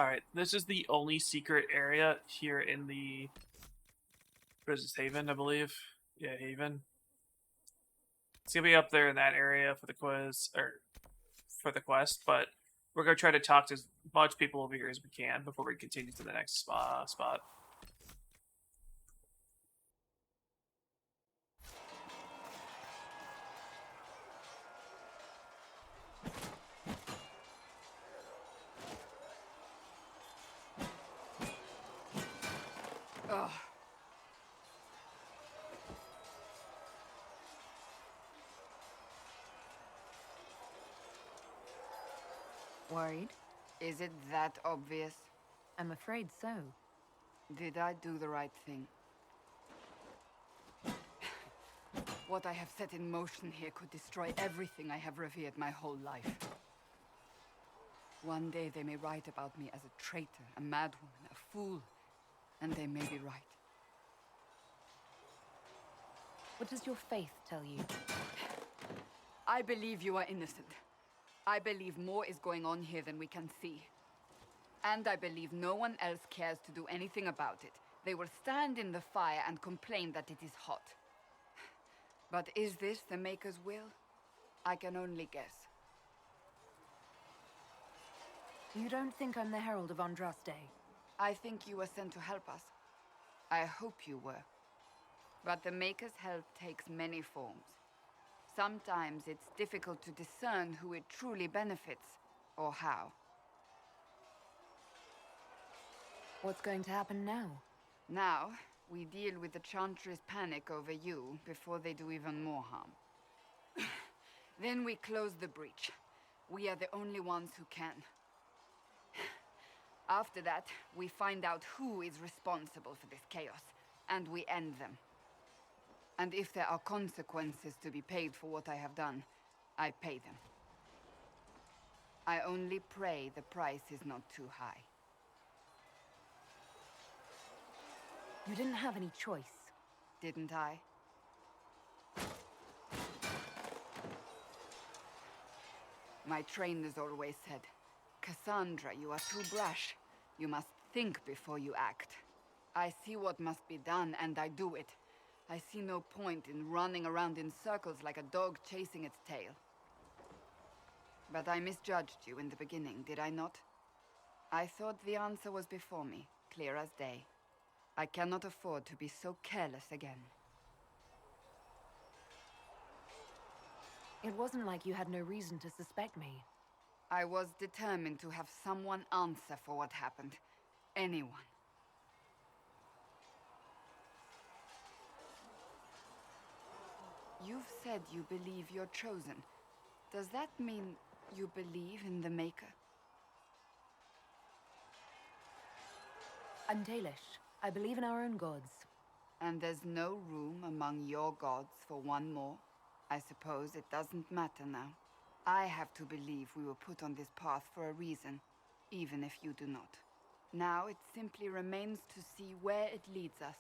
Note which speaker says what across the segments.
Speaker 1: Alright, this is the only secret area here in the... What is this, Haven, I believe? Yeah, Haven. It's gonna be up there in that area for the quiz, or for the quest, but we're gonna try to talk to as much people over here as we can before we continue to the next spot.
Speaker 2: Ugh.
Speaker 3: Worried?
Speaker 2: Is it that obvious?
Speaker 3: I'm afraid so.
Speaker 2: Did I do the right thing? What I have set in motion here could destroy everything I have revered my whole life. One day they may write about me as a traitor, a madwoman, a fool, and they may be right.
Speaker 3: What does your faith tell you?
Speaker 2: I believe you are innocent. I believe more is going on here than we can see. And I believe no one else cares to do anything about it. They will stand in the fire and complain that it is hot. But is this the Maker's will? I can only guess.
Speaker 3: You don't think I'm the Herald of Andraste?
Speaker 2: I think you were sent to help us. I hope you were. But the Maker's help takes many forms. Sometimes it's difficult to discern who it truly benefits, or how.
Speaker 3: What's going to happen now?
Speaker 2: Now, we deal with the Chantry's panic over you before they do even more harm. Then we close the breach. We are the only ones who can. After that, we find out who is responsible for this chaos, and we end them. And if there are consequences to be paid for what I have done, I pay them. I only pray the price is not too high.
Speaker 3: You didn't have any choice.
Speaker 2: Didn't I? My trainers always said, Cassandra, you are too brash. You must think before you act. I see what must be done, and I do it. I see no point in running around in circles like a dog chasing its tail. But I misjudged you in the beginning, did I not? I thought the answer was before me, clear as day. I cannot afford to be so careless again.
Speaker 3: It wasn't like you had no reason to suspect me.
Speaker 2: I was determined to have someone answer for what happened. Anyone. You've said you believe you're chosen. Does that mean you believe in the Maker?
Speaker 3: I'm Dalish. I believe in our own gods.
Speaker 2: And there's no room among your gods for one more? I suppose it doesn't matter now. I have to believe we were put on this path for a reason, even if you do not. Now it simply remains to see where it leads us.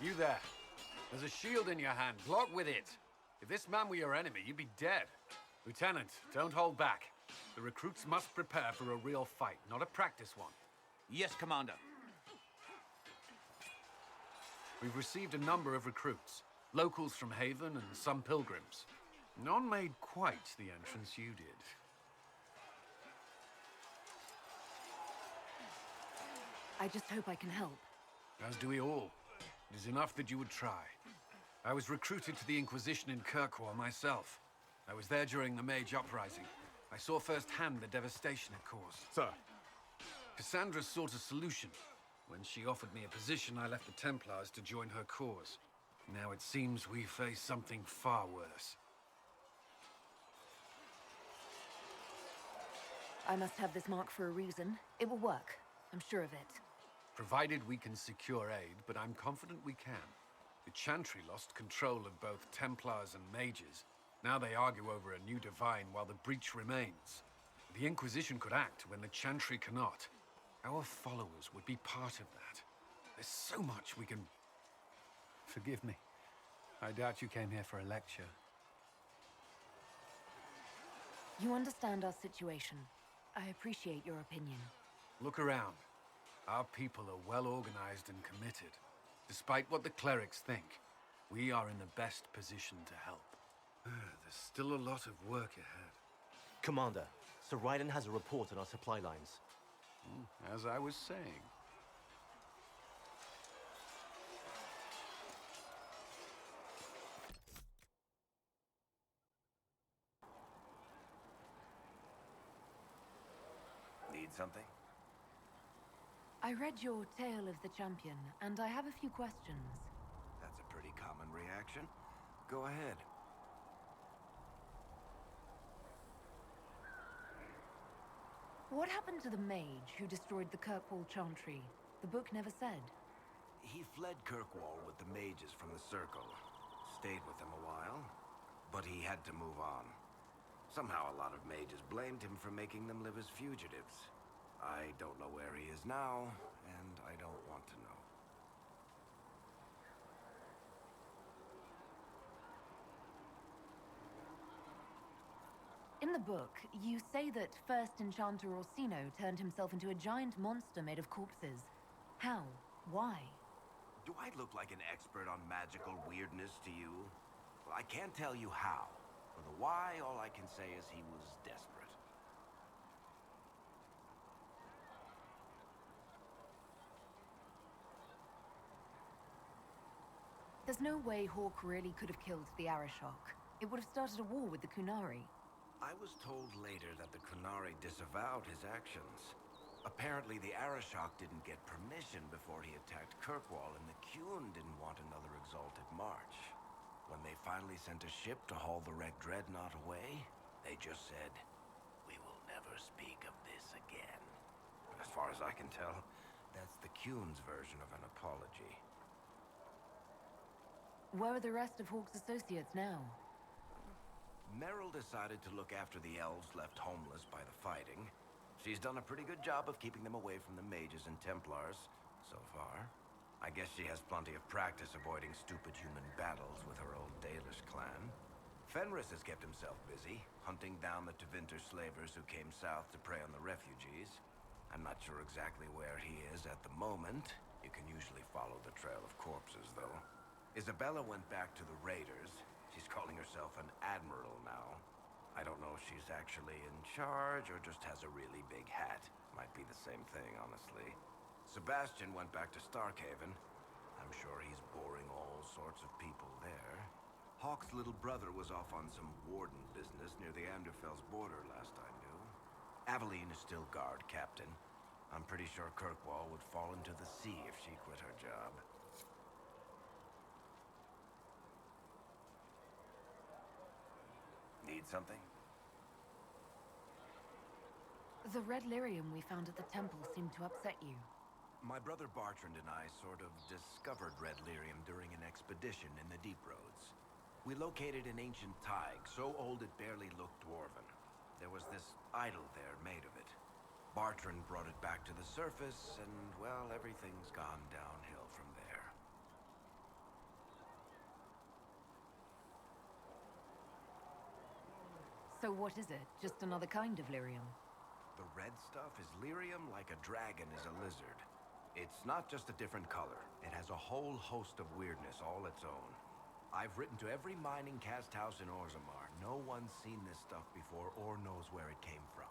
Speaker 4: You there. There's a shield in your hand. Block with it. If this man were your enemy, you'd be dead. Lieutenant, don't hold back. The recruits must prepare for a real fight, not a practice one.
Speaker 5: Yes, Commander.
Speaker 4: We've received a number of recruits. Locals from Haven and some pilgrims. None made quite the entrance you did.
Speaker 3: I just hope I can help.
Speaker 4: As do we all. It is enough that you would try. I was recruited to the Inquisition in Kirkwall myself. I was there during the Mage Uprising. I saw firsthand the devastation it caused.
Speaker 6: Sir.
Speaker 4: Cassandra sought a solution. When she offered me a position, I left the Templars to join her cause. Now it seems we face something far worse.
Speaker 3: I must have this mark for a reason. It will work. I'm sure of it.
Speaker 4: Provided we can secure aid, but I'm confident we can. The Chantry lost control of both Templars and Mages. Now they argue over a new divine while the breach remains. The Inquisition could act when the Chantry cannot. Our followers would be part of that. There's so much we can... Forgive me. I doubt you came here for a lecture.
Speaker 3: You understand our situation. I appreciate your opinion.
Speaker 4: Look around. Our people are well organized and committed. Despite what the clerics think, we are in the best position to help. There's still a lot of work ahead.
Speaker 5: Commander, Sir Raiden has a report on our supply lines.
Speaker 4: As I was saying.
Speaker 6: Need something?
Speaker 3: I read your Tale of the Champion, and I have a few questions.
Speaker 6: That's a pretty common reaction. Go ahead.
Speaker 3: What happened to the mage who destroyed the Kirkwall Chantry? The book never said.
Speaker 6: He fled Kirkwall with the mages from the Circle. Stayed with them a while, but he had to move on. Somehow a lot of mages blamed him for making them live as fugitives. I don't know where he is now, and I don't want to know.
Speaker 3: In the book, you say that first Enchanter Orsino turned himself into a giant monster made of corpses. How? Why?
Speaker 6: Do I look like an expert on magical weirdness to you? Well, I can't tell you how. For the why, all I can say is he was desperate.
Speaker 3: There's no way Hawk really could have killed the Arashok. It would have started a war with the Kunari.
Speaker 6: I was told later that the Kunari disavowed his actions. Apparently, the Arashok didn't get permission before he attacked Kirkwall, and the Qun didn't want another exalted march. When they finally sent a ship to haul the Red Dreadnought away, they just said, "We will never speak of this again." As far as I can tell, that's the Qun's version of an apology.
Speaker 3: Where are the rest of Hawk's associates now?
Speaker 6: Meryl decided to look after the elves left homeless by the fighting. She's done a pretty good job of keeping them away from the mages and Templars, so far. I guess she has plenty of practice avoiding stupid human battles with her old Dalish clan. Fenris has kept himself busy, hunting down the Tevinter slavers who came south to prey on the refugees. I'm not sure exactly where he is at the moment. You can usually follow the trail of corpses, though. Isabella went back to the raiders. She's calling herself an admiral now. I don't know if she's actually in charge or just has a really big hat. Might be the same thing, honestly. Sebastian went back to Starkhaven. I'm sure he's boring all sorts of people there. Hawk's little brother was off on some warden business near the Anderfell's border last I knew. Aveline is still guard captain. I'm pretty sure Kirkwall would fall into the sea if she quit her job. Need something?
Speaker 3: The red lyrium we found at the temple seemed to upset you.
Speaker 6: My brother Bartrand and I sort of discovered red lyrium during an expedition in the Deep Roads. We located an ancient Tig, so old it barely looked dwarven. There was this idol there made of it. Bartrand brought it back to the surface, and, well, everything's gone downhill from there.
Speaker 3: So what is it? Just another kind of lyrium?
Speaker 6: The red stuff is lyrium like a dragon is a lizard. It's not just a different color. It has a whole host of weirdness all its own. I've written to every mining cast house in Orzammar. No one's seen this stuff before or knows where it came from.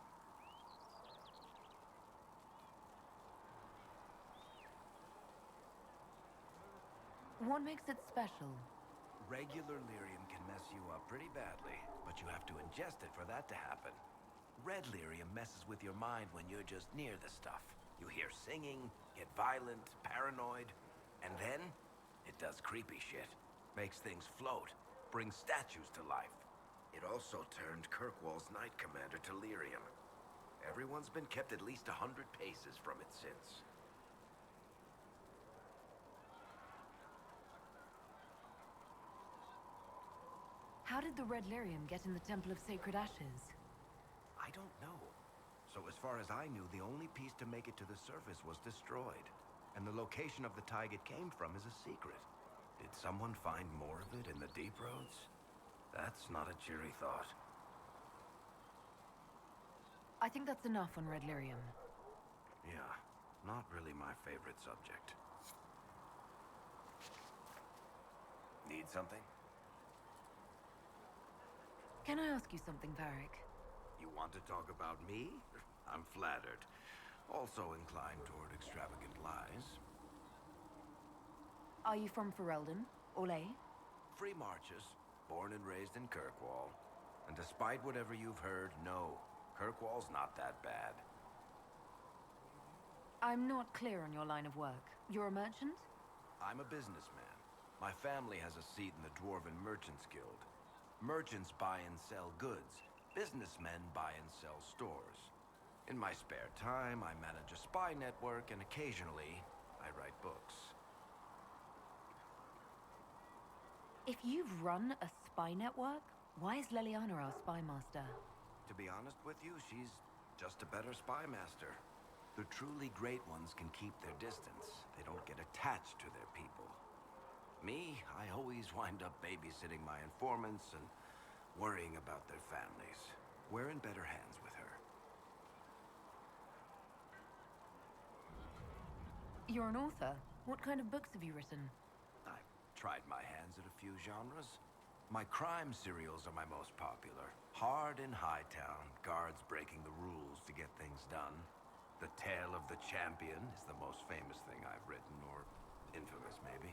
Speaker 3: What makes it special?
Speaker 6: Regular lyrium can mess you up pretty badly, but you have to ingest it for that to happen. Red lyrium messes with your mind when you're just near the stuff. You hear singing, get violent, paranoid, and then it does creepy shit. Makes things float, brings statues to life. It also turned Kirkwall's Knight Commander to lyrium. Everyone's been kept at least 100 paces from it since.
Speaker 3: How did the red lyrium get in the Temple of Sacred Ashes?
Speaker 6: I don't know. So as far as I knew, the only piece to make it to the surface was destroyed. And the location of the tide it came from is a secret. Did someone find more of it in the deep roads? That's not a cheery thought.
Speaker 3: I think that's enough on Red Lyrium.
Speaker 6: Yeah, not really my favorite subject. Need something?
Speaker 3: Can I ask you something, Varric?
Speaker 6: You want to talk about me? I'm flattered. Also inclined toward extravagant lies.
Speaker 3: Are you from Ferelden? Orlais?
Speaker 6: Free marches, born and raised in Kirkwall. And despite whatever you've heard, no, Kirkwall's not that bad.
Speaker 3: I'm not clear on your line of work. You're a merchant?
Speaker 6: I'm a businessman. My family has a seat in the Dwarven Merchants Guild. Merchants buy and sell goods. Businessmen buy and sell stores. In my spare time, I manage a spy network, and occasionally, I write books.
Speaker 3: If you've run a spy network, why is Leliana our spy master?
Speaker 6: To be honest with you, she's just a better spy master. The truly great ones can keep their distance. They don't get attached to their people. Me, I always wind up babysitting my informants and worrying about their families. We're in better hands with her.
Speaker 3: You're an author. What kind of books have you written?
Speaker 6: I've tried my hands at a few genres. My crime serials are my most popular. Hard in Hightown, guards breaking the rules to get things done. The Tale of the Champion is the most famous thing I've written, or infamous maybe.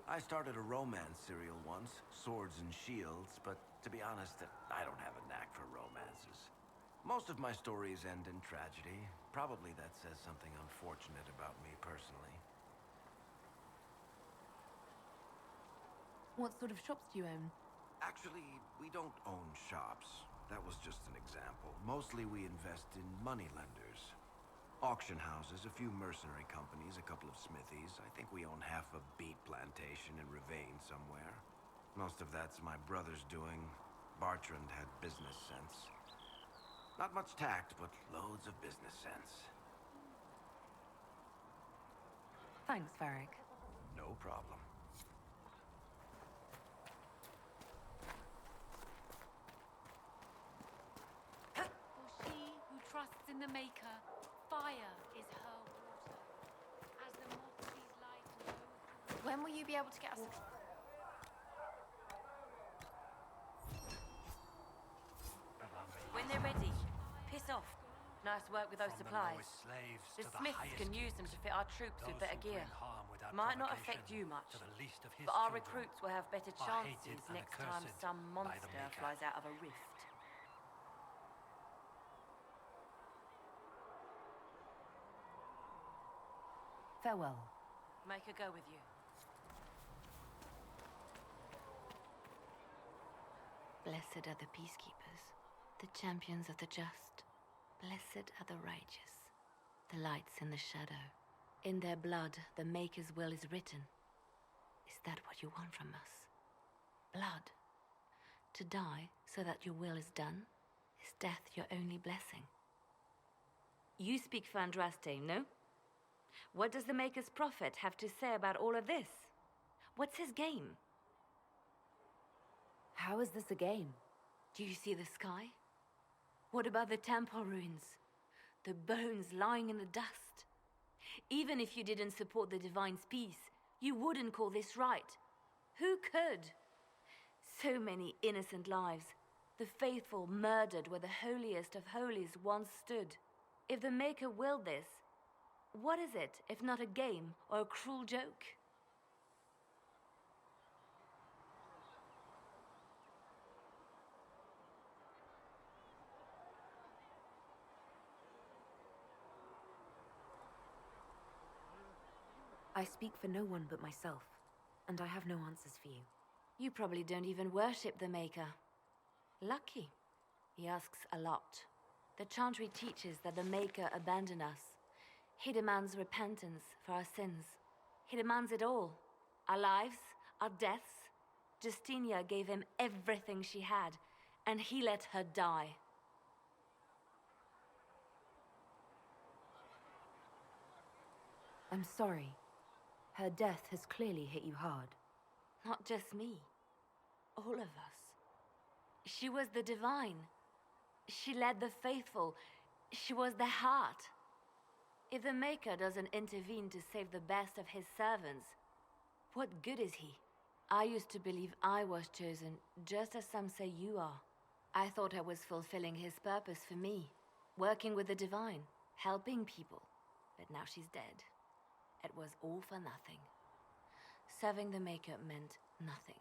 Speaker 6: I started a romance serial once, Swords and Shields, but to be honest, I don't have a knack for romances. Most of my stories end in tragedy. Probably that says something unfortunate about me personally.
Speaker 3: What sort of shops do you own?
Speaker 6: Actually, we don't own shops. That was just an example. Mostly we invest in money lenders. Auction houses, a few mercenary companies, a couple of smithies. I think we own half a beet plantation in Ravane somewhere. Most of that's my brother's doing. Bartrand had business sense. Not much tact, but loads of business sense.
Speaker 3: Thanks, Varric.
Speaker 6: No problem.
Speaker 7: For she who trusts in the Maker, fire is her water. As the moth sees light and goes through.
Speaker 8: When will you be able to get us
Speaker 9: When they're ready, piss off. Nice work with those supplies. The smiths can use them to fit our troops with better gear. Might not affect you much, but our recruits will have better chances next time some monster flies out of a rift.
Speaker 3: Farewell.
Speaker 9: Make her go with you.
Speaker 8: Blessed are the peacekeepers, the champions of the just. Blessed are the righteous, the lights in the shadow. In their blood, the Maker's will is written. Is that what you want from us? Blood. To die so that your will is done? Is death your only blessing?
Speaker 9: You speak for Andraste, no? What does the Maker's prophet have to say about all of this? What's his game?
Speaker 3: How is this a game?
Speaker 8: Do you see the sky? What about the temple ruins? The bones lying in the dust?
Speaker 9: Even if you didn't support the Divine's peace, you wouldn't call this right. Who could? So many innocent lives. The faithful murdered where the holiest of holies once stood. If the Maker willed this, what is it if not a game or a cruel joke?
Speaker 3: I speak for no one but myself, and I have no answers for you.
Speaker 8: You probably don't even worship the Maker. Lucky.
Speaker 9: He asks a lot. The Chantry teaches that the Maker abandoned us. He demands repentance for our sins. He demands it all. Our lives, our deaths. Justinia gave him everything she had, and he let her die.
Speaker 3: I'm sorry. Her death has clearly hit you hard.
Speaker 9: Not just me. All of us. She was the divine. She led the faithful. She was the heart. If the Maker doesn't intervene to save the best of his servants, what good is he? I used to believe I was chosen, just as some say you are. I thought I was fulfilling his purpose for me, working with the divine, helping people. But now she's dead. It was all for nothing. Serving the Maker meant nothing.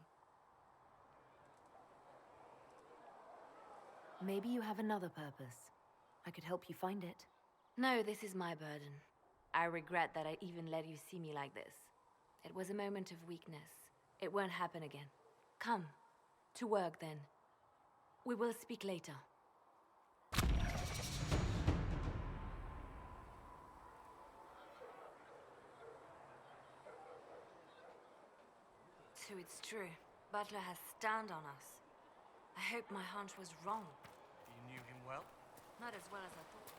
Speaker 3: Maybe you have another purpose. I could help you find it.
Speaker 9: No, this is my burden. I regret that I even let you see me like this. It was a moment of weakness. It won't happen again. Come. To work, then. We will speak later. So it's true. Butler has stand on us. I hope my hunch was wrong.
Speaker 10: You knew him well?
Speaker 9: Not as well as I thought.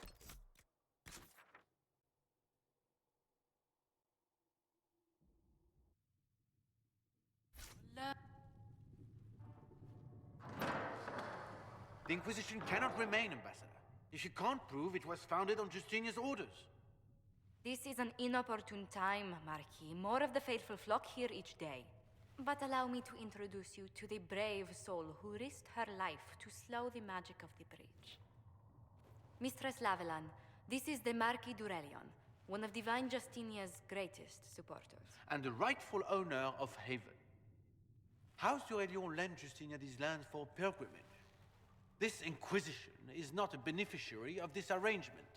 Speaker 11: The Inquisition cannot remain, Ambassador, if you can't prove it was founded on Justinia's orders.
Speaker 12: This is an inopportune time, Marquis. More of the faithful flock here each day. But allow me to introduce you to the brave soul who risked her life to slow the magic of the breach. Mistress Lavelan, this is the Marquis d'Aurelion, one of Divine Justinia's greatest supporters.
Speaker 11: And the rightful owner of Haven. House d'Aurelion lent Justinia these lands for pilgrimage. This Inquisition is not a beneficiary of this arrangement.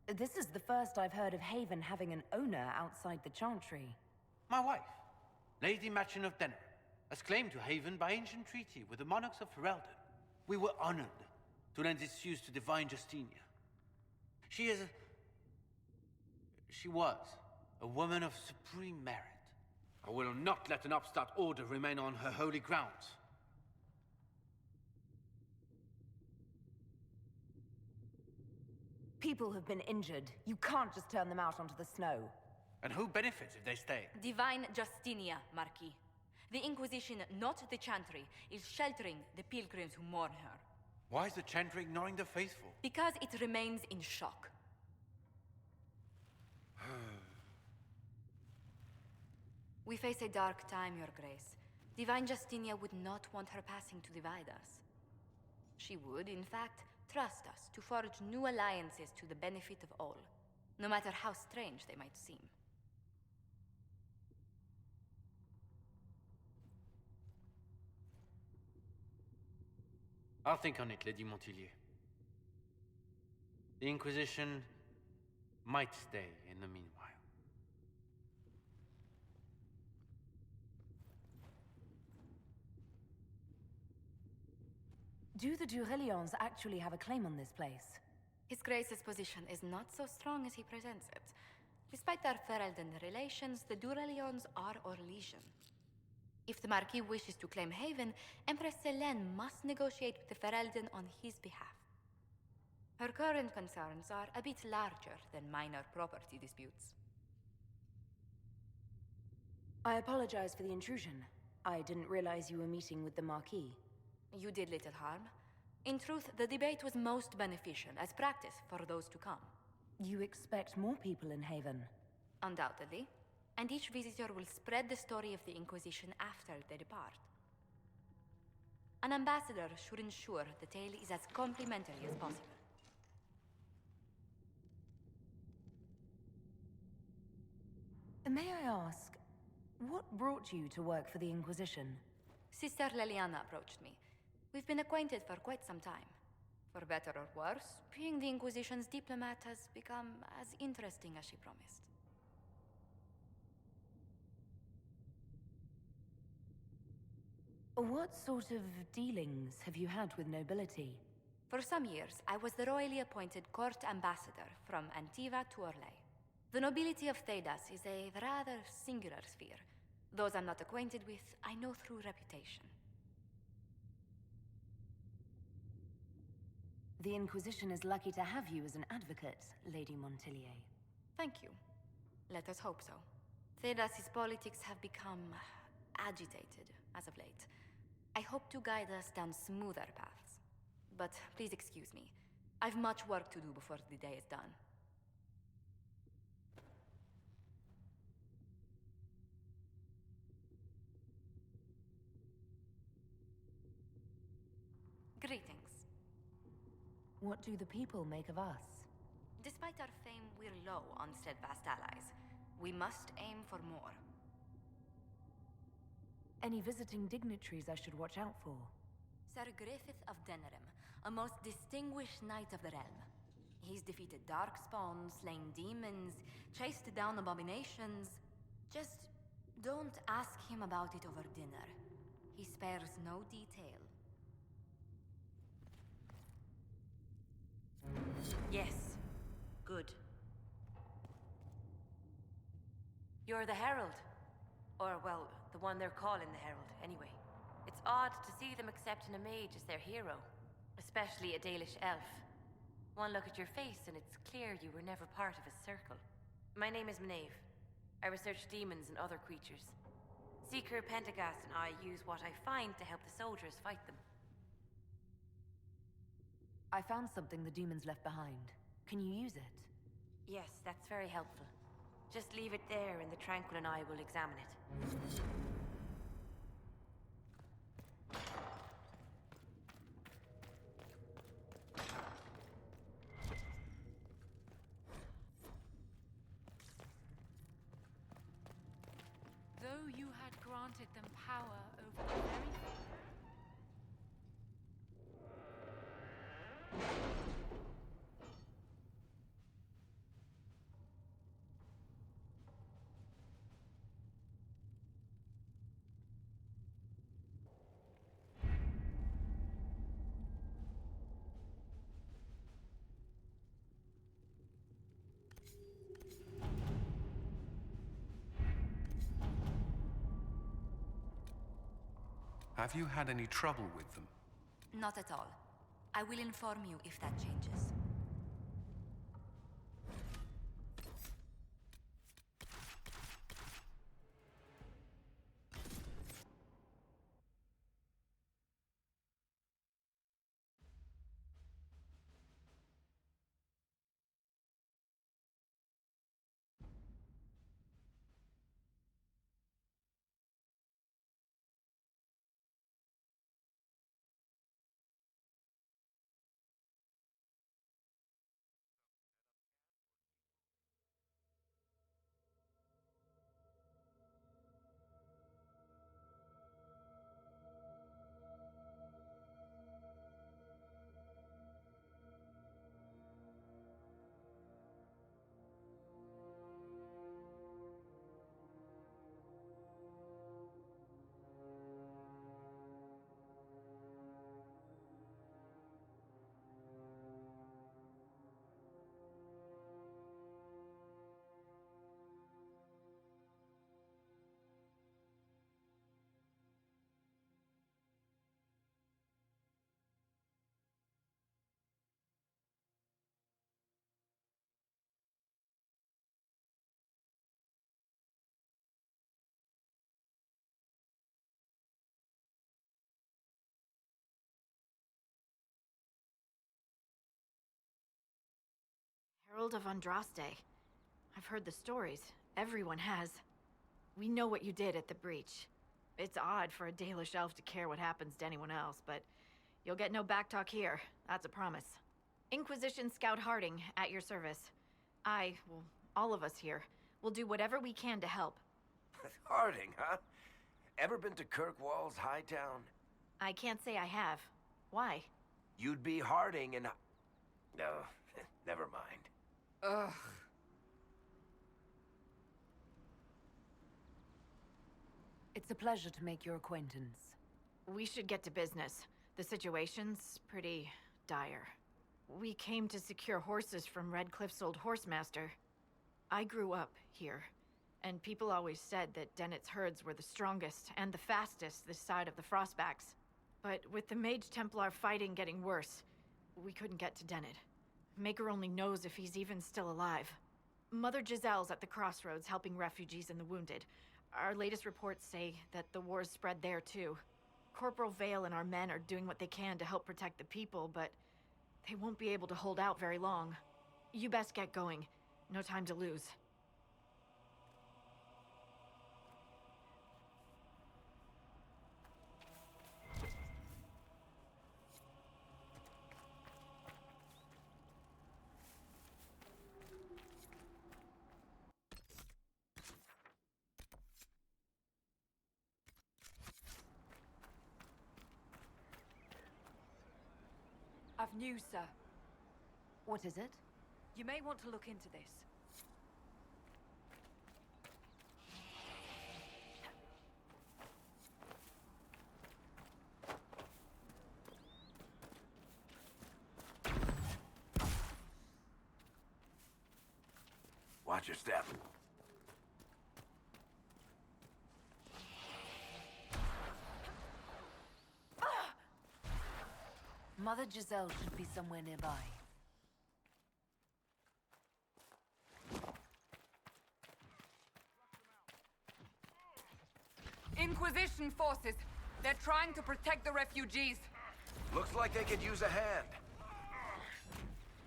Speaker 3: This is the first I've heard of Haven having an owner outside the Chantry.
Speaker 11: My wife, Lady Machin of Denner, has claimed to Haven by ancient treaty with the monarchs of Ferelden. We were honored to lend its use to Divine Justinia. She was a woman of supreme merit. I will not let an upstart order remain on her holy grounds.
Speaker 3: People have been injured. You can't just turn them out onto the snow.
Speaker 11: And who benefits if they stay?
Speaker 12: Divine Justinia, Marquis. The Inquisition, not the Chantry, is sheltering the pilgrims who mourn her.
Speaker 11: Why is the Chantry ignoring the faithful?
Speaker 12: Because it remains in shock. We face a dark time, Your Grace. Divine Justinia would not want her passing to divide us. She would, in fact, trust us to forge new alliances to the benefit of all, no matter how strange they might seem.
Speaker 11: I'll think on it, Lady Montillier. The Inquisition might stay in the meanwhile.
Speaker 3: Do the Durelions actually have a claim on this place?
Speaker 12: His Grace's position is not so strong as he presents it. Despite their Ferelden relations, the Durelions are Orlesian. If the Marquis wishes to claim Haven, Empress Selene must negotiate with the Ferelden on his behalf. Her current concerns are a bit larger than minor property disputes.
Speaker 3: I apologize for the intrusion. I didn't realize you were meeting with the Marquis.
Speaker 12: You did little harm. In truth, the debate was most beneficial as practice for those to come.
Speaker 3: You expect more people in Haven?
Speaker 12: Undoubtedly. And each visitor will spread the story of the Inquisition after they depart. An ambassador should ensure the tale is as complimentary as possible.
Speaker 3: May I ask, what brought you to work for the Inquisition?
Speaker 12: Sister Leliana approached me. We've been acquainted for quite some time. For better or worse, being the Inquisition's diplomat has become as interesting as she promised.
Speaker 3: What sort of dealings have you had with nobility?
Speaker 12: For some years, I was the royally appointed court ambassador from Antiva to Orlais. The nobility of Thedas is a rather singular sphere. Those I'm not acquainted with, I know through reputation.
Speaker 3: The Inquisition is lucky to have you as an advocate, Lady Montillier.
Speaker 12: Thank you. Let us hope so. Thedas's politics have become agitated as of late. I hope to guide us down smoother paths. But please excuse me. I've much work to do before the day is done. Greetings.
Speaker 3: What do the people make of us?
Speaker 12: Despite our fame, we're low on steadfast allies. We must aim for more.
Speaker 3: Any visiting dignitaries I should watch out for?
Speaker 12: Sir Griffith of Denerim, a most distinguished knight of the realm. He's defeated darkspawn, slain demons, chased down abominations. Just don't ask him about it over dinner. He spares no detail.
Speaker 9: Yes. Good. You're the Herald. Or, well, the one they're calling the Herald, anyway. It's odd to see them accepting a mage as their hero. Especially a Dalish elf. One look at your face and it's clear you were never part of a circle. My name is Maeve. I research demons and other creatures. Seeker Pentagast and I use what I find to help the soldiers fight them.
Speaker 3: I found something the demons left behind. Can you use it?
Speaker 9: Yes, that's very helpful. Just leave it there and the Tranquil and I will examine it.
Speaker 7: Though you had granted them power over the very...
Speaker 4: Have you had any trouble with them?
Speaker 12: Not at all. I will inform you if that changes.
Speaker 10: Herald of Andraste. I've heard the stories. Everyone has. We know what you did at the breach. It's odd for a Dalish elf to care what happens to anyone else, but you'll get no backtalk here. That's a promise. Inquisition Scout Harding, at your service. Well, all of us here, will do whatever we can to help.
Speaker 6: Harding, huh? Ever been to Kirkwall's Hightown?
Speaker 10: I can't say I have. Why?
Speaker 6: You'd be Harding and... No, never mind.
Speaker 2: Ugh.
Speaker 3: It's a pleasure to make your acquaintance.
Speaker 10: We should get to business. The situation's pretty dire. We came to secure horses from Redcliffe's old horsemaster. I grew up here, and people always said that Dennett's herds were the strongest and the fastest this side of the Frostbacks. But with the Mage Templar fighting getting worse, we couldn't get to Dennett. Maker only knows if he's even still alive. Mother Giselle's at the crossroads helping refugees and the wounded. Our latest reports say that the war's spread there too. Corporal Vale and our men are doing what they can to help protect the people, but they won't be able to hold out very long. You best get going. No time to lose.
Speaker 13: I've news, sir.
Speaker 3: What is it?
Speaker 13: You may want to look into this.
Speaker 6: Watch your step.
Speaker 3: Mother Giselle should be somewhere nearby.
Speaker 2: Inquisition forces. They're trying to protect the refugees.
Speaker 6: Looks like they could use a hand.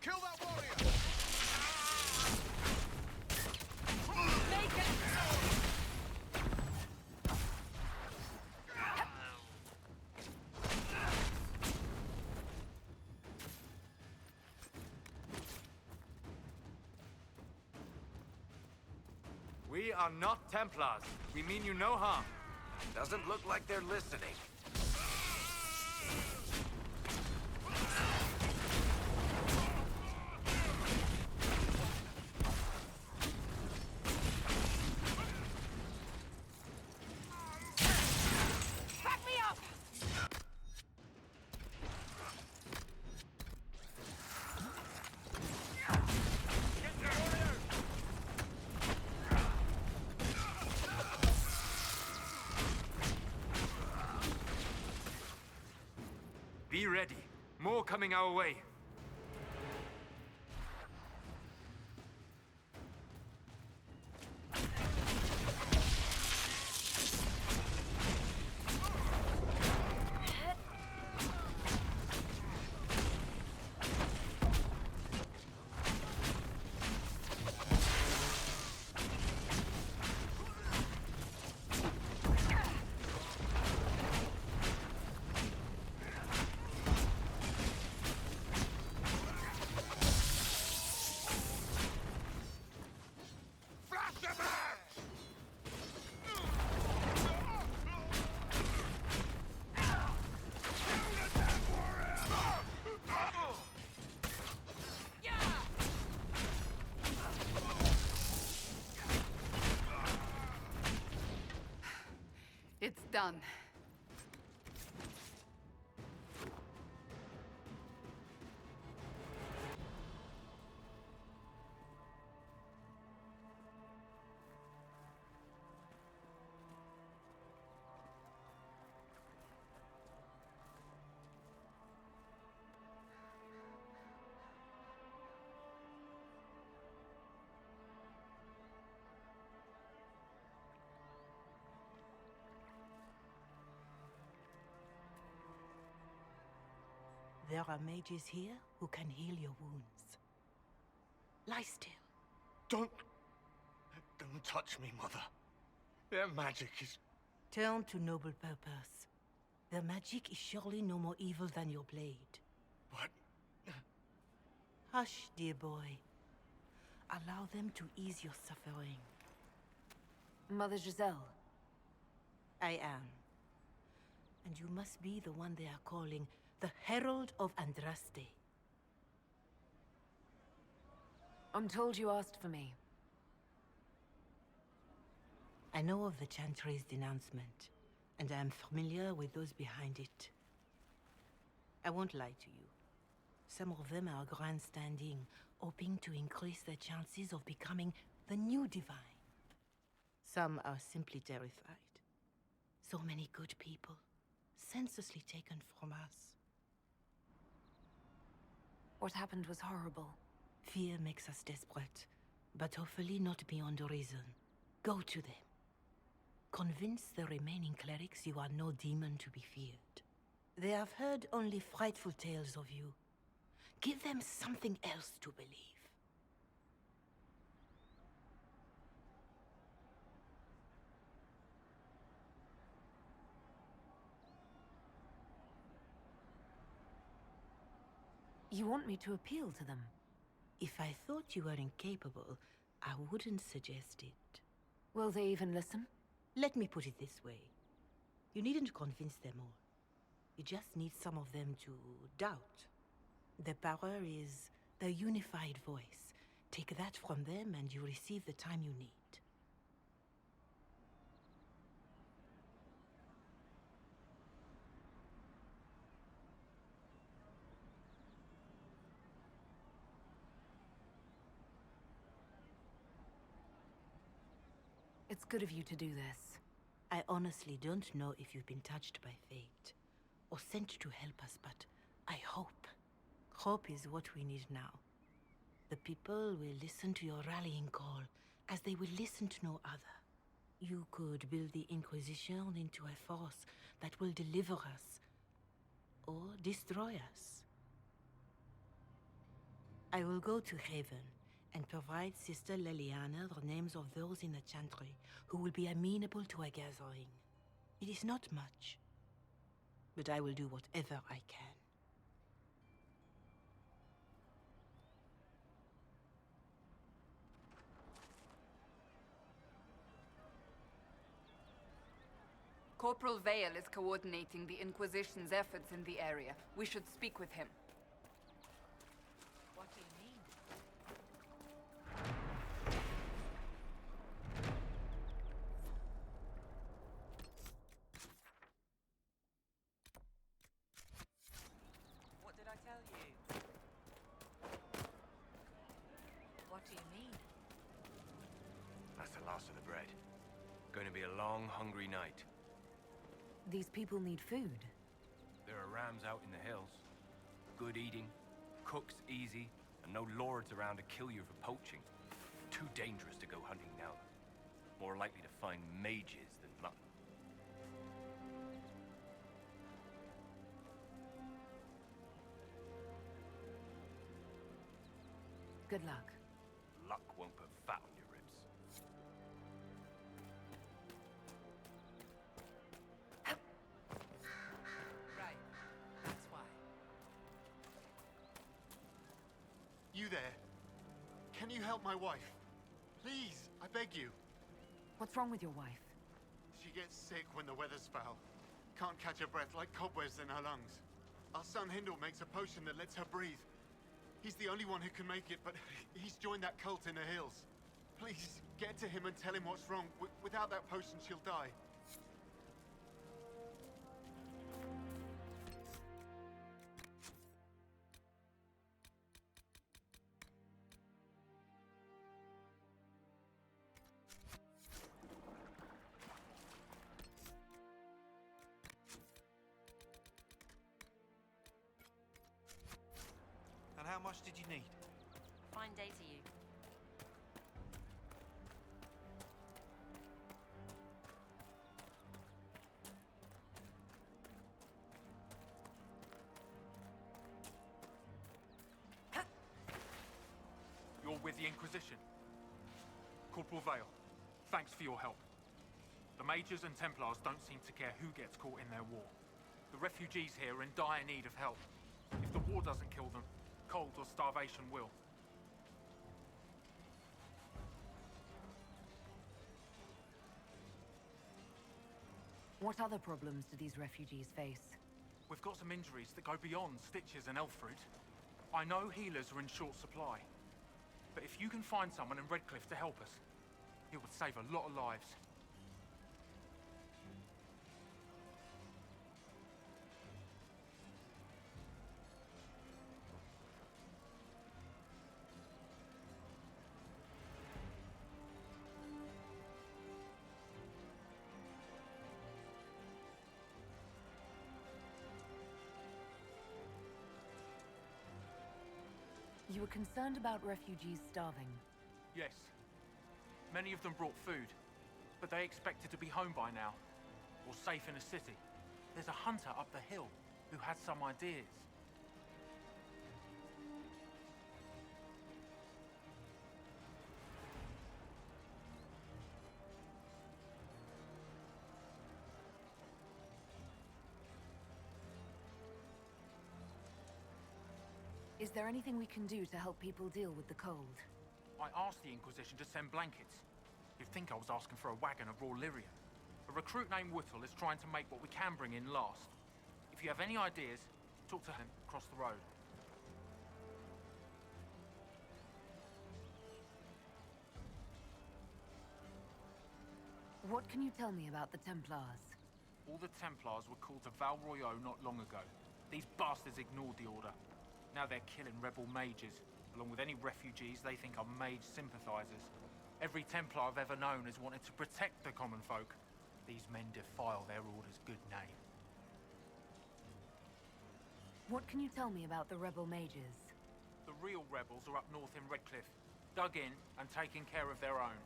Speaker 14: Kill that warrior!
Speaker 2: Make it!
Speaker 15: We are not Templars. We mean you no harm.
Speaker 6: Doesn't look like they're listening.
Speaker 2: Back me up!
Speaker 15: Be ready. More coming our way.
Speaker 2: It's done.
Speaker 16: There are mages here who can heal your wounds. Lie still.
Speaker 14: Don't touch me, Mother. Their magic is...
Speaker 16: Turn to noble purpose. Their magic is surely no more evil than your blade.
Speaker 14: But...
Speaker 16: Hush, dear boy. Allow them to ease your suffering.
Speaker 3: Mother Giselle.
Speaker 16: I am. And you must be the one they are calling the Herald of Andraste.
Speaker 3: I'm told you asked for me.
Speaker 16: I know of the Chantry's denouncement, and I am familiar with those behind it. I won't lie to you. Some of them are grandstanding, hoping to increase their chances of becoming the new divine. Some are simply terrified. So many good people, senselessly taken from us.
Speaker 3: What happened was horrible.
Speaker 16: Fear makes us desperate. but hopefully not beyond reason. Go to them. Convince the remaining clerics you are no demon to be feared. They have heard only frightful tales of you. Give them something else to believe.
Speaker 3: You want me to appeal to them?
Speaker 16: If I thought you were incapable, I wouldn't suggest it.
Speaker 3: Will they even listen?
Speaker 16: Let me put it this way. You needn't convince them all. You just need some of them to doubt. The power is the unified voice. Take that from them and you receive the time you need.
Speaker 3: It's good of you to do this.
Speaker 16: I honestly don't know if you've been touched by fate, or sent to help us, but I hope. Hope is what we need now. The people will listen to your rallying call, as they will listen to no other. You could build the Inquisition into a force that will deliver us, or destroy us. I will go to Haven, and provide Sister Leliana the names of those in the Chantry who will be amenable to a gathering. It is not much, but I will do whatever I can.
Speaker 2: Corporal Vale is coordinating the Inquisition's efforts in the area. We should speak with him.
Speaker 10: What do you mean?
Speaker 17: What did I tell you?
Speaker 10: What do you mean?
Speaker 6: That's the last of the bread. Going to be a long, hungry night.
Speaker 3: These people need food.
Speaker 6: There are rams out in the hills. Good eating, cooks easy, and no lords around to kill you for poaching. Too dangerous to go hunting now. More likely to find mages than mutton.
Speaker 3: Good luck.
Speaker 6: Luck won't put fat on your ribs.
Speaker 17: Right. That's why.
Speaker 14: You there? Can you help my wife? Please, I beg you.
Speaker 3: What's wrong with your wife?
Speaker 14: She gets sick when the weather's foul. Can't catch her breath, like cobwebs in her lungs. Our son Hindle makes a potion that lets her breathe. He's the only one who can make it, but he's joined that cult in the hills. Please, get to him and tell him what's wrong. Without that potion, she'll die.
Speaker 15: And how much did you need?
Speaker 17: Fine day to you.
Speaker 15: You're with the Inquisition. Corporal Vale, thanks for your help. The Mages and Templars don't seem to care who gets caught in their war. The refugees here are in dire need of help. If the war doesn't kill them, cold or starvation will.
Speaker 3: What other problems do these refugees face?
Speaker 15: We've got some injuries that go beyond stitches and elf fruit. I know healers are in short supply. But if you can find someone in Redcliffe to help us, it would save a lot of lives.
Speaker 3: You were concerned about refugees starving.
Speaker 15: Yes. Many of them brought food, but they expected to be home by now, or safe in a city. There's a hunter up the hill who had some ideas.
Speaker 3: Is there anything we can do to help people deal with the cold?
Speaker 15: I asked the Inquisition to send blankets. You'd think I was asking for a wagon of raw lyrium. A recruit named Whittle is trying to make what we can bring in last. If you have any ideas, talk to him across the road.
Speaker 3: What can you tell me about the Templars?
Speaker 15: All the Templars were called to Val Royeaux not long ago. These bastards ignored the order. Now they're killing rebel mages, along with any refugees they think are mage sympathizers. Every Templar I've ever known has wanted to protect the common folk. These men defile their order's good name.
Speaker 3: What can you tell me about the rebel mages?
Speaker 15: The real rebels are up north in Redcliffe, dug in and taking care of their own.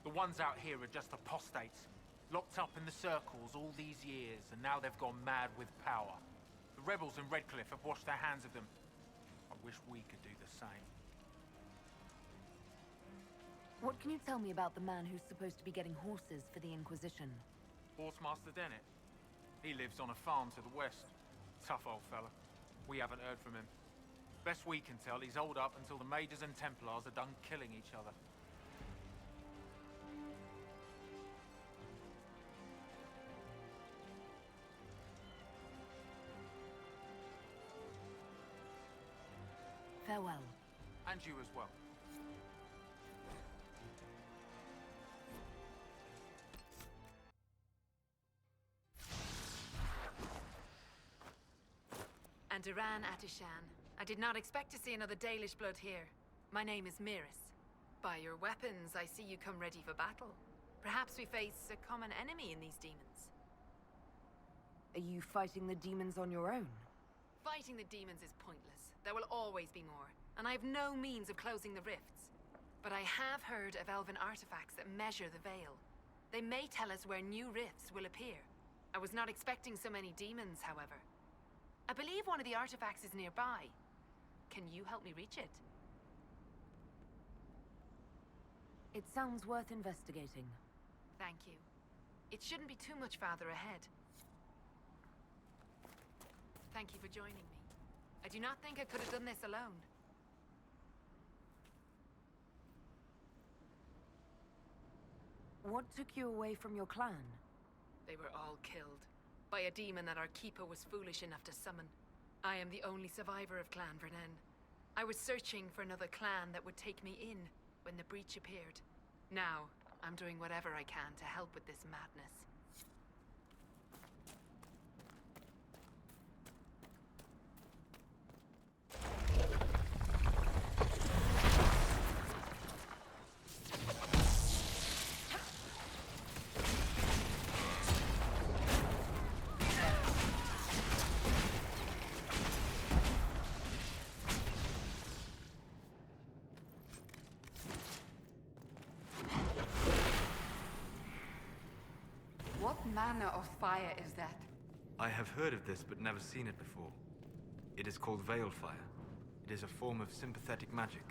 Speaker 15: The ones out here are just apostates, locked up in the circles all these years, and now they've gone mad with power. The rebels in Redcliffe have washed their hands of them. I wish we could do the same.
Speaker 3: What can you tell me about the man who's supposed to be getting horses for the Inquisition?
Speaker 15: Horsemaster Dennett. He lives on a farm to the west. Tough old fella. We haven't heard from him. Best we can tell, he's holed up until the Mages and Templars are done killing each other.
Speaker 3: Farewell.
Speaker 15: And you as well.
Speaker 10: And Iran Atishan. I did not expect to see another Dalish blood here. My name is Miris. By your weapons, I see you come ready for battle. Perhaps we face a common enemy in these demons.
Speaker 3: Are you fighting the demons on your own?
Speaker 10: Fighting the demons is pointless. There will always be more, and I have no means of closing the rifts. But I have heard of elven artifacts that measure the veil. They may tell us where new rifts will appear. I was not expecting so many demons, however. I believe one of the artifacts is nearby. Can you help me reach it?
Speaker 3: It sounds worth investigating.
Speaker 10: Thank you. It shouldn't be too much farther ahead. Thank you for joining me. I do not think I could have done this alone.
Speaker 3: What took you away from your clan?
Speaker 10: They were all killed by a demon that our keeper was foolish enough to summon. I am the only survivor of Clan Vernen. I was searching for another clan that would take me in when the breach appeared. Now, I'm doing whatever I can to help with this madness.
Speaker 2: What manner of fire is that?
Speaker 18: I have heard of this, but never seen it before. It is called Veil Fire. It is a form of sympathetic magic.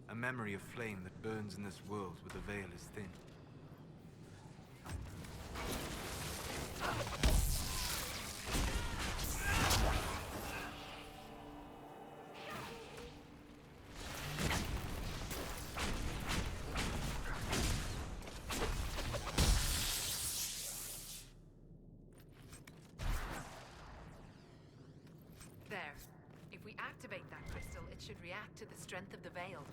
Speaker 18: A memory of flame that burns in this world where the veil is thin.
Speaker 10: There. If we activate that crystal, it should react to the strength of the veil.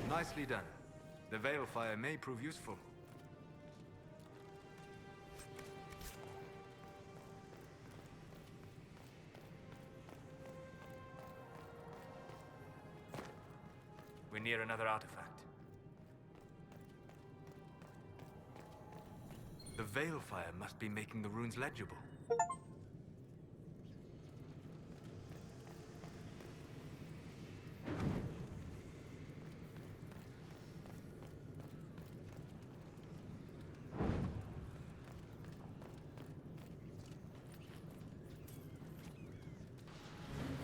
Speaker 18: Nicely done. The Veil Fire may prove useful. We're near another artifact. Veilfire must be making the runes legible.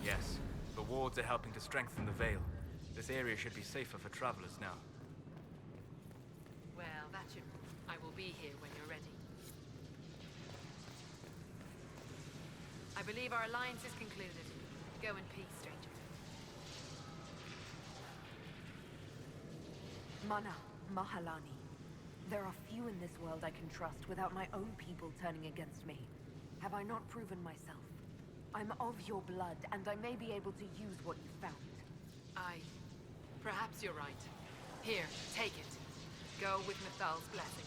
Speaker 18: Yes, the wards are helping to strengthen the Veil. This area should be safer for travelers now.
Speaker 13: Well, that should... I will be here when you're ready. I believe our alliance is concluded. Go in peace, stranger.
Speaker 3: Mana, Mahalani. There are few in this world I can trust without my own people turning against me. Have I not proven myself? I'm of your blood, and I may be able to use what you found.
Speaker 13: Perhaps you're right. Here, take it. Go with Mithal's blessing.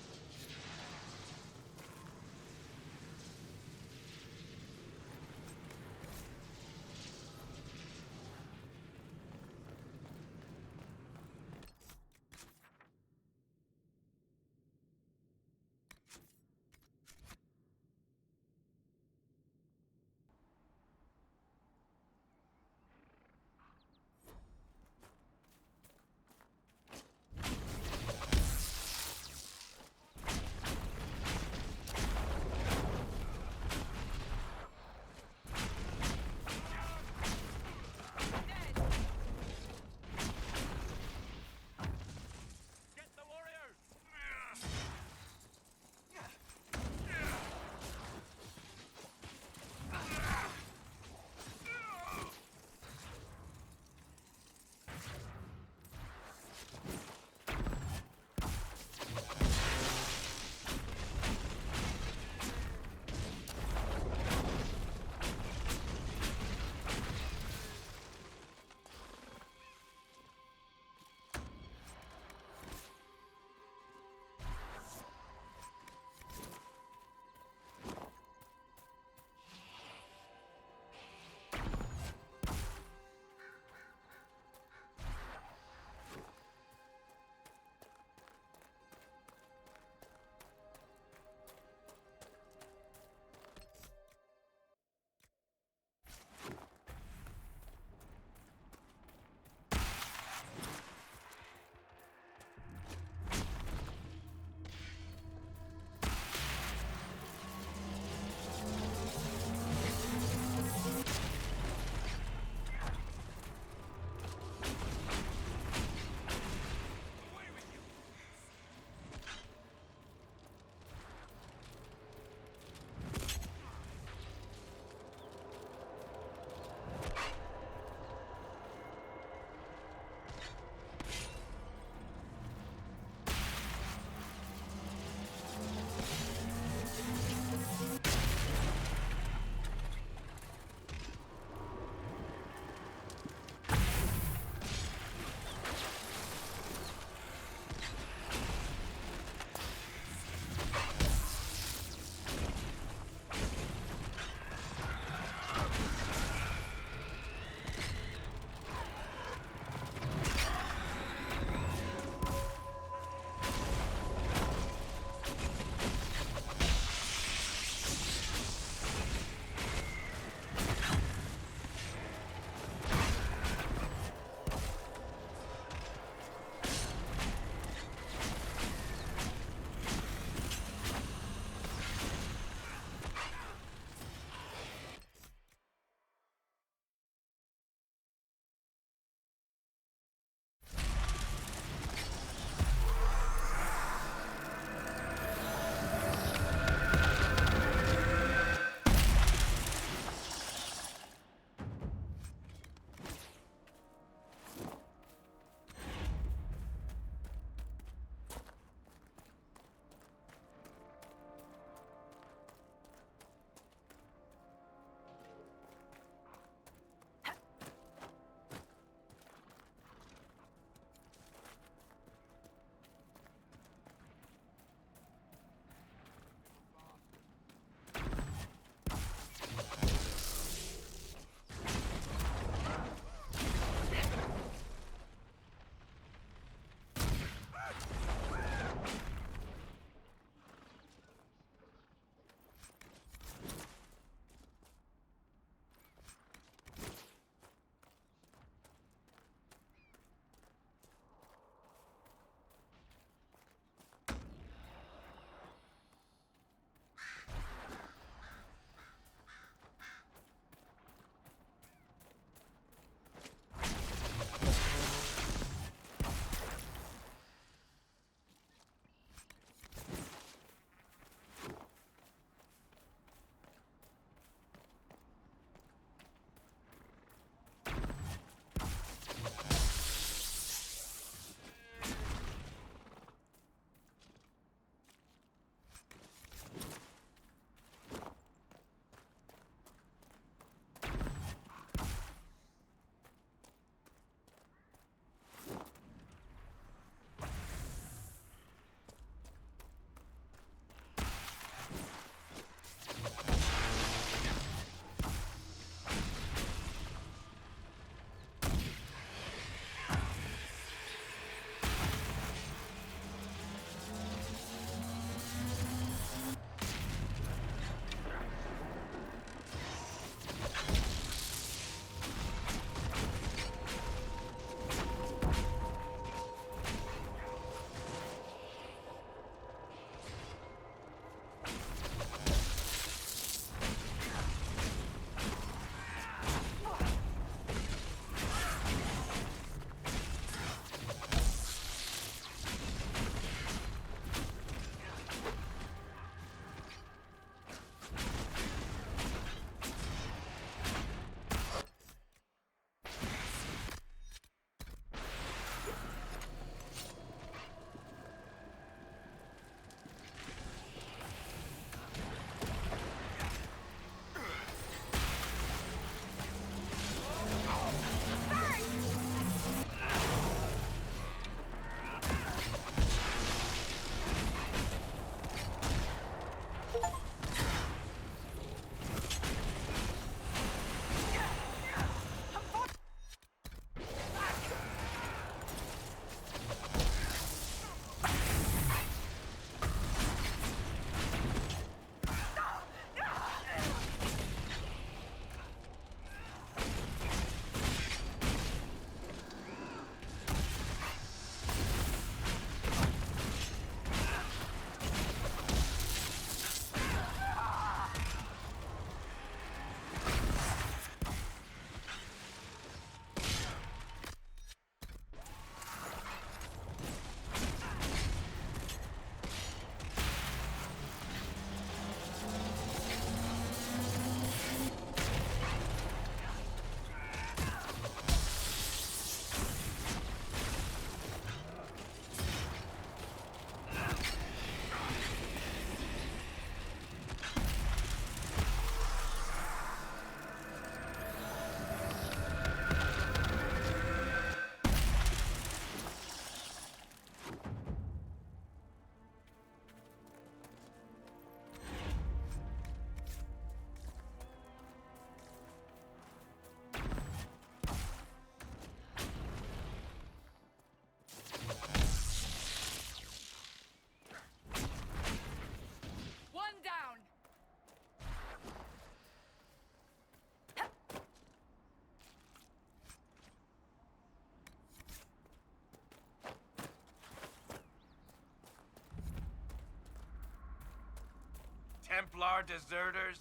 Speaker 6: Templar deserters?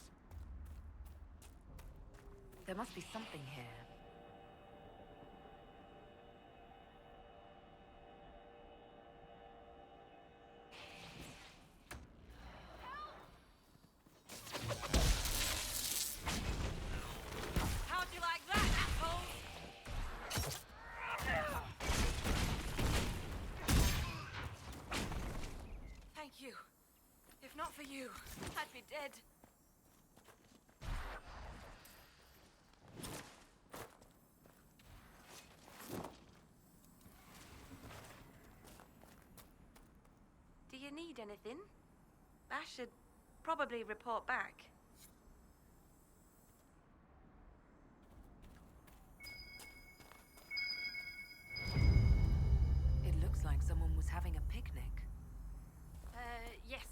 Speaker 3: There must be something here.
Speaker 17: How'd you like that, asshole?
Speaker 13: Thank you. If not for you, I'd be dead.
Speaker 9: Do you need anything? I should probably report back.
Speaker 3: It looks like someone was having a picnic.
Speaker 13: Yes.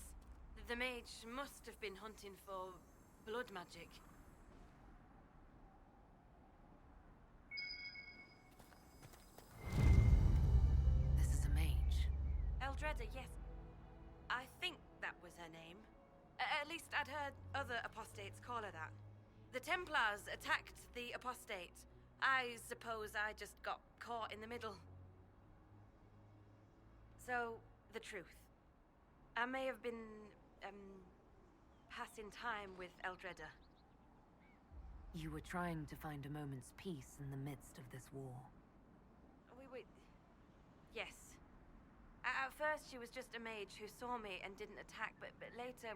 Speaker 13: The mage must have been hunting for blood magic.
Speaker 3: This is a mage.
Speaker 13: Eldreda, yes. I think that was her name. At least I'd heard other apostates call her that. The Templars attacked the apostate. I suppose I just got caught in the middle. So, the truth. I may have been, passing time with Eldreda.
Speaker 3: You were trying to find a moment's peace in the midst of this war.
Speaker 13: Yes. At first, she was just a mage who saw me and didn't attack, but later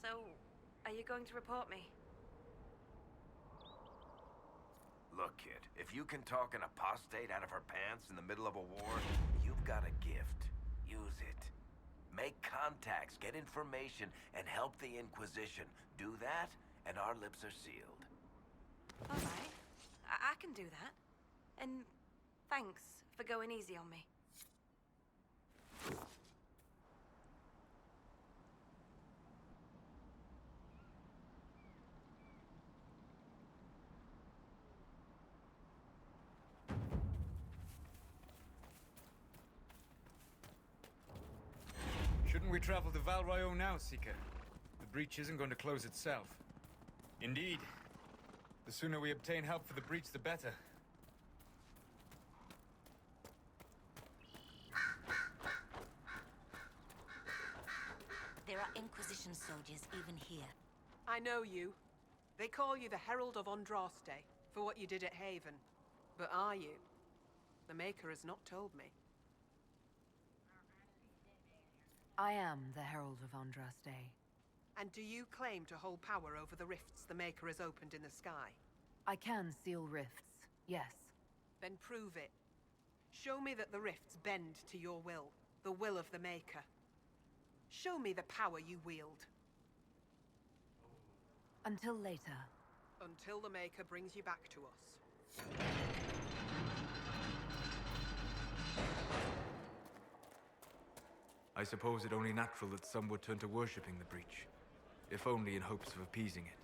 Speaker 13: So, are you going to report me?
Speaker 6: Look, kid, if you can talk an apostate out of her pants in the middle of a war, you've got a gift. Use it. Make contacts, get information, and help the Inquisition. Do that, and our lips are sealed.
Speaker 13: All right. I can do that. And thanks for going easy on me.
Speaker 18: Shouldn't we travel to Val Royeaux now, Seeker? The breach isn't going to close itself. Indeed. The sooner we obtain help for the breach, the better.
Speaker 17: There are Inquisition soldiers even here.
Speaker 19: I know you. They call you the Herald of Andraste for what you did at Haven. But are you? The Maker has not told me.
Speaker 3: I am the Herald of Andraste.
Speaker 19: And do you claim to hold power over the rifts the Maker has opened in the sky?
Speaker 3: I can seal rifts, yes.
Speaker 19: Then prove it. Show me that the rifts bend to your will, the will of the Maker. Show me the power you wield.
Speaker 3: Until later.
Speaker 19: Until the Maker brings you back to us.
Speaker 18: I suppose it only natural that some would turn to worshipping the breach, if only in hopes of appeasing it.